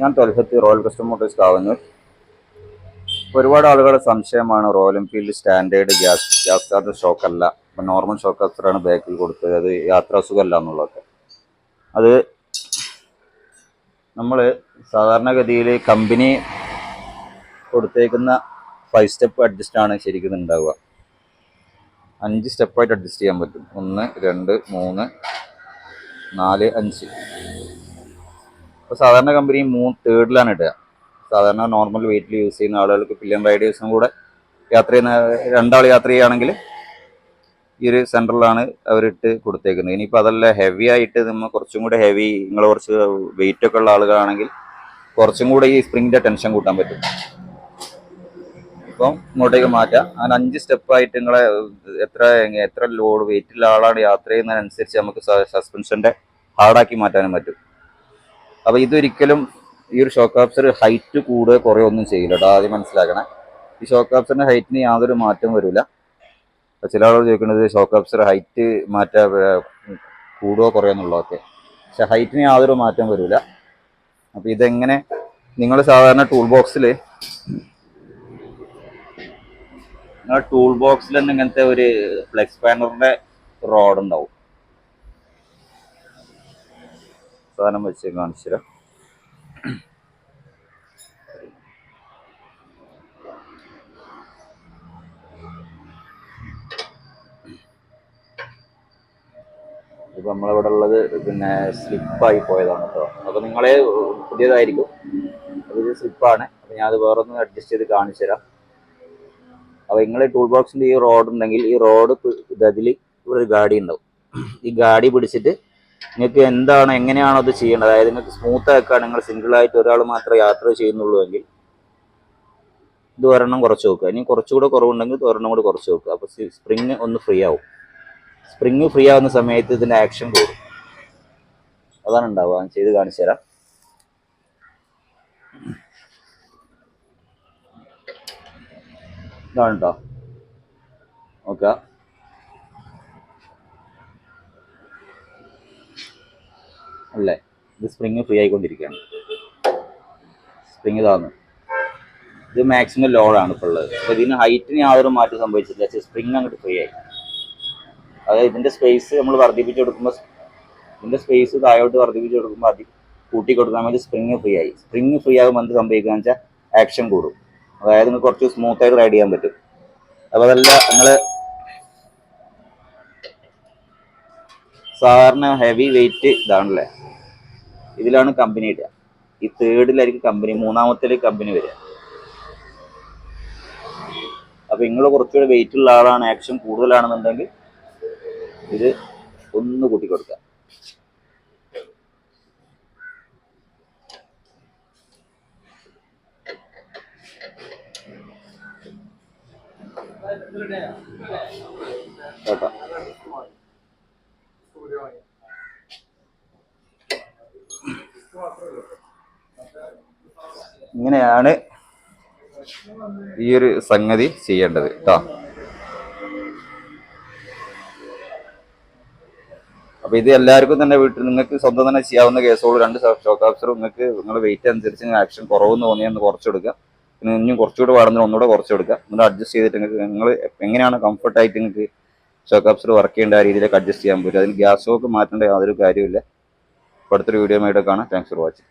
ഞാൻ Tholhath royal customer motors Kavannur. ഒരുപാട് ആളുകളുടെ സംശയമാണ് royal Enfield standard gas charger ഷോക്കല്ല, ഇപ്പം നോർമൽ ഷോക്ക് അബ്സറാണ് ബാക്കിൽ കൊടുത്തത്, അത് യാത്രാസുഖമല്ല എന്നുള്ളതൊക്കെ. അത് നമ്മൾ സാധാരണഗതിയിൽ കമ്പനി കൊടുത്തേക്കുന്ന 5 സ്റ്റെപ്പ് അഡ്ജസ്റ്റ് ആണ് ശരിക്കും ഉണ്ടാവുക. 5 സ്റ്റെപ്പായിട്ട് അഡ്ജസ്റ്റ് ചെയ്യാൻ പറ്റും. 1, 2, 3, 4, 5. അപ്പോൾ സാധാരണ കമ്പനി 3/3 ഇടുക. സാധാരണ നോർമൽ വെയിറ്റിൽ യൂസ് ചെയ്യുന്ന ആളുകൾക്ക് പില്ലിയൻ റൈഡേഴ്സും കൂടെ യാത്ര ചെയ്യുന്ന 2 ആൾ യാത്ര ചെയ്യുകയാണെങ്കിൽ ഈ ഒരു സെൻറ്ററിലാണ് അവരിട്ട് കൊടുത്തേക്കുന്നത്. ഇനിയിപ്പോൾ അതല്ല ഹെവി ആയിട്ട് നമ്മൾ കുറച്ചും കൂടെ ഹെവി, നിങ്ങൾ കുറച്ച് വെയിറ്റ് ഒക്കെ ഉള്ള ആളുകളാണെങ്കിൽ കുറച്ചും കൂടെ ഈ സ്പ്രിങ്ങിൻ്റെ ടെൻഷൻ കൂട്ടാൻ പറ്റും. ഇപ്പം ഇങ്ങോട്ടേക്ക് മാറ്റാം. അങ്ങനെ 5 സ്റ്റെപ്പായിട്ട് നിങ്ങളെ എത്ര ലോഡ് വെയിറ്റുള്ള ആളാണ് യാത്ര ചെയ്യുന്നതിനനുസരിച്ച് നമുക്ക് സസ്പെൻഷൻ്റെ ഹാർഡാക്കി മാറ്റാനും പറ്റും. അപ്പോൾ ഇതൊരിക്കലും ഈ ഒരു ഷോക്ക് അബ്സർ ഹൈറ്റ് കൂടുക കുറയോ ഒന്നും ചെയ്യില്ല കേട്ടോ, ആദ്യം മനസ്സിലാക്കണേ. ഈ ഷോക്ക് അബ്സറിൻ്റെ ഹൈറ്റിന് യാതൊരു മാറ്റവും വരില്ല. അപ്പോൾ ചില ആളുകൾ ചോദിക്കുന്നത് ഷോക്ക് അബ്സർ ഹൈറ്റ് കൂടുകയോ കുറയോ എന്നുള്ളതൊക്കെ, പക്ഷെ ഹൈറ്റിന് യാതൊരു മാറ്റവും വരില്ല. അപ്പോൾ ഇതെങ്ങനെ, നിങ്ങൾ സാധാരണ ടൂൾ ബോക്സിൽ തന്നെ ഇങ്ങനത്തെ ഒരു ഫ്ലെക്സ് പാനറിൻ്റെ റോഡ് ഉണ്ടാവും. സാധനം വെച്ച് കാണിച്ചു തരാം. ഇപ്പം നമ്മളിവിടെ ഉള്ളത് പിന്നെ സ്ലിപ്പായി പോയതാണ് കേട്ടോ. അപ്പോൾ നിങ്ങളെ പുതിയതായിരിക്കും, അപ്പോൾ ഇത് സ്ലിപ്പാണ്. അപ്പോൾ ഞാനത് വേറെ ഒന്ന് അഡ്ജസ്റ്റ് ചെയ്ത് കാണിച്ചു തരാം. അപ്പോൾ നിങ്ങളെ ടൂൾ ബോക്സിൻ്റെ ഈ റോഡ് ഉണ്ടെങ്കിൽ ഈ റോഡ് ഇതിൽ ഇവിടെ ഒരു ഗാഡി ഉണ്ടാവും. ഈ ഗാഡി പിടിച്ചിട്ട് നിങ്ങൾക്ക് എങ്ങനെയാണോ അത് ചെയ്യേണ്ടത്, അതായത് നിങ്ങൾക്ക് സ്മൂത്ത് ആക്കാൻ നിങ്ങൾ സിംഗിളായിട്ട് ഒരാൾ മാത്രമേ യാത്ര ചെയ്യുന്നുള്ളൂ എങ്കിൽ ഇത് ഒരെണ്ണം കുറച്ച് നോക്കുക. ഇനി കുറച്ചുകൂടെ കുറവുണ്ടെങ്കിൽ ഒരെണ്ണം കൂടെ കുറച്ച് നോക്കുക. അപ്പോൾ സ്പ്രിങ് ഒന്ന് ഫ്രീ ആവും. സ്പ്രിങ് ഫ്രീ ആവുന്ന സമയത്ത് ഇതിൻ്റെ ആക്ഷൻ കൂടും. അതാണ് ഉണ്ടാവുക. ഞാൻ ചെയ്ത് കാണിച്ചു തരാം. ഇതാണ് കേട്ടോ, ഓക്കെ. അല്ലേ, ഇത് സ്പ്രിങ് ഫ്രീ ആയിക്കൊണ്ടിരിക്കുകയാണ്. സ്പ്രിങ് ഇതാണ്, ഇത് മാക്സിമം ലോഡാണ് ഇപ്പോൾ ഉള്ളത്. അപ്പോൾ ഇതിന് ഹൈറ്റിന് യാതൊരു മാറ്റം സംഭവിച്ചില്ല, സ്പ്രിങ് അങ്ങോട്ട് ഫ്രീ ആയി. അതായത് ഇതിൻ്റെ സ്പേസ് നമ്മൾ വർദ്ധിപ്പിച്ച് കൊടുക്കുമ്പോൾ, ഇതിൻ്റെ സ്പേസ് താഴോട്ട് വർദ്ധിപ്പിച്ച് കൊടുക്കുമ്പോൾ അത് കൂട്ടി കൊടുക്കാൻ വേണ്ടി സ്പ്രിങ് ഫ്രീ ആയി. സ്പ്രിങ് ഫ്രീ ആകുമ്പോൾ എന്ത് സംഭവിക്കുകയെന്ന് വെച്ചാൽ ആക്ഷൻ കൂടും. അതായത് നിങ്ങൾക്ക് കുറച്ച് സ്മൂത്തായിട്ട് റൈഡ് ചെയ്യാൻ പറ്റും. അപ്പോൾ അതല്ല നിങ്ങൾ സാധാരണ ഹെവി വെയിറ്റ് ഇതാണല്ലേ, ഇതിലാണ് കമ്പനി ഇടുക. ഈ 3rd കമ്പനി, 3ാമത്തേലേക്ക് കമ്പനി വരിക. അപ്പോൾ നിങ്ങൾ കുറച്ചുകൂടി വെയിറ്റ് ഉള്ള ആളാണ്, ആക്ഷൻ കൂടുതലാണെന്നുണ്ടെങ്കിൽ ഇത് ഒന്ന് കൂട്ടി കൊടുക്കുക. കേട്ടോ, ഇങ്ങനെയാണ് ഈ ഒരു സംഗതി ചെയ്യേണ്ടത് കേട്ടോ. അപ്പോൾ ഇത് എല്ലാവർക്കും തന്നെ വീട്ടിൽ നിങ്ങൾക്ക് സ്വന്തം തന്നെ ചെയ്യാവുന്ന കേസുകൾ. 2 ഷോക്ക് അബ്സറും നിങ്ങൾക്ക് നിങ്ങളുടെ വെയിറ്റ് അനുസരിച്ച് ആക്ഷൻ കുറവെന്ന് തോന്നിയെന്ന് കുറച്ച് കൊടുക്കുക. പിന്നെ ഇനിയും കുറച്ചുകൂടി വേണമെന്ന് ഒന്നുകൂടെ കുറച്ച് കൊടുക്കുക. എന്നിട്ട് അഡ്ജസ്റ്റ് ചെയ്തിട്ട് നിങ്ങൾ എങ്ങനെയാണ് കംഫർട്ടായിട്ട് നിങ്ങൾക്ക് ഷോക്ക് അബ്സർ വർക്ക് ചെയ്യേണ്ട ആ രീതിയിലേക്ക് അഡ്ജസ്റ്റ് ചെയ്യാൻ പറ്റും. അതിൽ ഗ്യാസ് ഷോക്ക് മാറ്റേണ്ട യാതൊരു കാര്യമില്ല. അപ്പോൾ അടുത്തൊരു വീഡിയോ ആയിട്ട് കാണാം. Thanks for watching.